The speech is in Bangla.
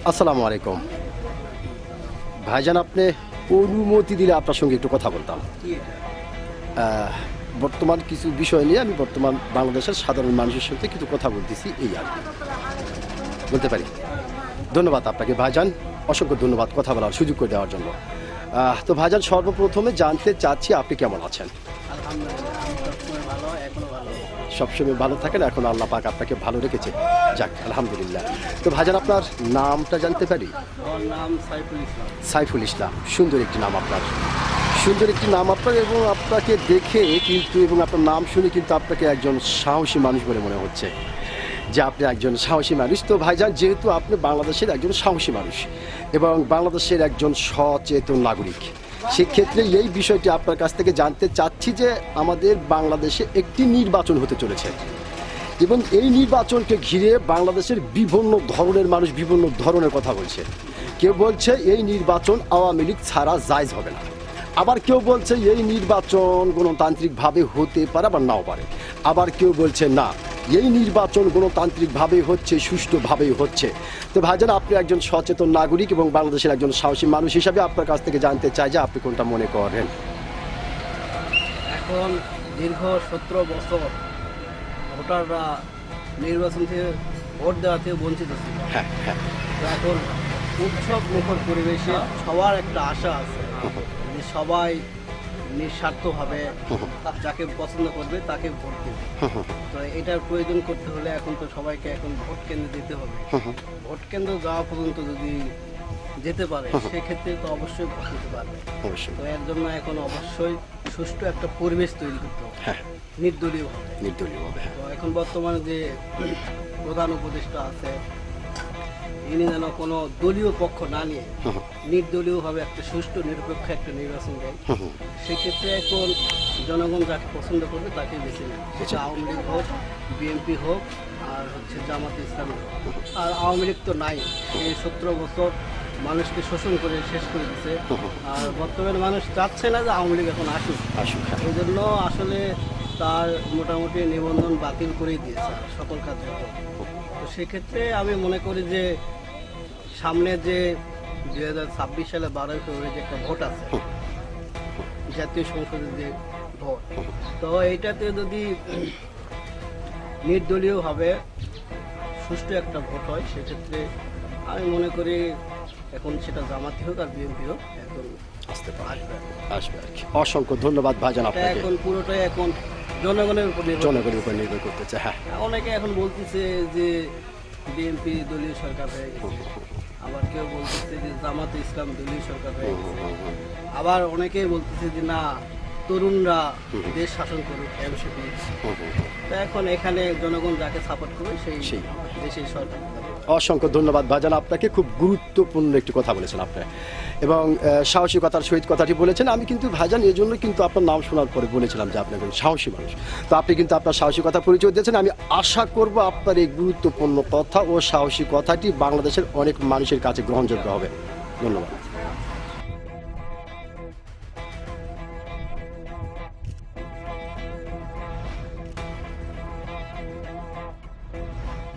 আসসালামু আলাইকুম ভাইজান, আপনি অনুমতি দিলে আপনার সঙ্গে একটু কথা বলতাম। বর্তমান কিছু বিষয় নিয়ে আমি বর্তমান বাংলাদেশের সাধারণ মানুষের সাথে কিছু কথা বলতেছি, এই আর কি। বলতে পারি? ধন্যবাদ আপনাকে ভাইজান, অসংখ্য ধন্যবাদ কথা বলার সুযোগ করে দেওয়ার জন্য। তো ভাইজান, সর্বপ্রথমে জানতে চাচ্ছি আপনি কেমন আছেন? সবসময় ভালো থাকেন, এখন আল্লাহ পাক আপনাকে ভালো রেখেছে। যাক, আলহামদুলিল্লাহ। তো ভাইজান, আপনার নামটা জানতে পারি? নাম সাইফুল ইসলাম। সাইফুল ইসলাম, সুন্দর একটি নাম আপনার, সুন্দর একটি নাম আপনার। এবং আপনাকে দেখে কিন্তু এবং আপনার নাম শুনে কিন্তু আপনাকে একজন সাহসী মানুষ বলে মনে হচ্ছে যে আপনি একজন সাহসী মানুষ। তো ভাইজান, যেহেতু আপনি বাংলাদেশের একজন সাহসী মানুষ এবং বাংলাদেশের একজন সচেতন নাগরিক, সেক্ষেত্রে এই বিষয়টি আপনার কাছ থেকে জানতে চাচ্ছি যে আমাদের বাংলাদেশে একটি নির্বাচন হতে চলেছে এবং এই নির্বাচনকে ঘিরে বাংলাদেশের বিভিন্ন ধরনের মানুষ বিভিন্ন ধরনের কথা বলছে। কেউ বলছে এই নির্বাচন আওয়ামী লীগ ছাড়া জায়েজ হবে না, আবার কেউ বলছে এই নির্বাচন গণতান্ত্রিকভাবে হতে পারে বা নাও পারে, আবার কেউ বলছে না, এই নির্বাচন গণতান্ত্রিকভাবে হচ্ছে, সুষ্ঠুভাবেই হচ্ছে। তো ভাইজান, আপনি একজন সচেতন নাগরিক এবং বাংলাদেশের একজন সাহসী মানুষ হিসাবে আপনার কাছ থেকে জানতে চাই যে আপনি কোনটা মনে করেন? এখন দীর্ঘ 17 বছর ভোটাররা নির্বাচন থেকে ভোট দেওয়া থেকে বঞ্চিত ছিল। হ্যাঁ হ্যাঁ, তো এখন উৎসব মুখর পরিবেশে সবার একটা আশা আছে যে সবাই নিঃস্বার্থভাবে যাকে পছন্দ করবে তাকে ভোট দেবে। তো এটার প্রয়োজন করতে হলে এখন তো সবাইকে এখন ভোট কেন্দ্রে দিতে হবে। ভোট কেন্দ্র যাওয়া পর্যন্ত যদি যেতে পারে সেক্ষেত্রে তো অবশ্যই ভোট দিতে পারবে। তো এর জন্য এখন অবশ্যই সুষ্ঠু একটা পরিবেশ তৈরি করতে হবে, নির্দলীয়ভাবে। তো এখন বর্তমানে যে প্রধান উপদেষ্টা আছে, ইনি যেন কোনো দলীয় পক্ষ না নিয়ে নির্দলীয়ভাবে একটা সুষ্ঠু নিরপেক্ষ একটা নির্বাচন দেয়। সেক্ষেত্রে এখন জনগণ যাকে পছন্দ করবে তাকে বেছে নেয়, সেটা আওয়ামী লীগ হোক, বিএনপি হোক, আর হচ্ছে জামাতে ইসলামী হোক। আর আওয়ামী লীগ তো নাই, এই 17 বছর মানুষকে শোষণ করে শেষ করে দিচ্ছে। আর বর্তমানে মানুষ চাচ্ছে না যে আওয়ামী লীগ এখন আসুক। এই জন্য আসলে তার মোটামুটি নিবন্ধন বাতিল করেই দিয়েছে সকল কাজে। তো সেক্ষেত্রে আমি মনে করি যে সামনে যে 2026 সালে 12 ফেব্রুয়ারি যে একটা ভোট আছে, জাতীয় সংসদের যে ভোট, তো এইটাতে যদি নির্দলীয়ভাবে সুষ্ঠু একটা ভোট হয়, সেক্ষেত্রে আমি মনে করি এখন সেটা জামাতি হোক আর বিএনপি হোক এখন আসবে। অসংখ্য ধন্যবাদ ভাইজান আপনাকে। এখন পুরোটাই এখন জনগণের উপর নির্ভর করতেছে। হ্যাঁ, অনেকে এখন বলতেছে যে বিএনপি দলীয় সরকার হয়ে গেছে, আবার কেউ বলতেছে যে জামাতে ইসলাম দলীয় সরকার হয়ে গেছে, আবার অনেকেই বলতেছে যে না, তরুণরা দেশ শাসন করুক এমসিপি। তো এখন এখানে জনগণ যাকে সাপোর্ট করবে সেই দেশের সরকার। অসংখ্য ধন্যবাদ ভাইজান আপনাকে, খুব গুরুত্বপূর্ণ একটি কথা বলেছেন আপনি এবং সাহসিকতার সহিত কথাটি বলেছেন। আমি কিন্তু ভাইজান এই জন্য কিন্তু আপনার নাম শোনার পরে বলেছিলাম যে আপনি একজন সাহসী মানুষ। তো আপনি কিন্তু আপনার সাহসিকতা পরিচয় দিয়েছেন। আমি আশা করব আপনার এই গুরুত্বপূর্ণ কথা ও সাহসী কথাটি বাংলাদেশের অনেক মানুষের কাছে গ্রহণযোগ্য হবে। ধন্যবাদ।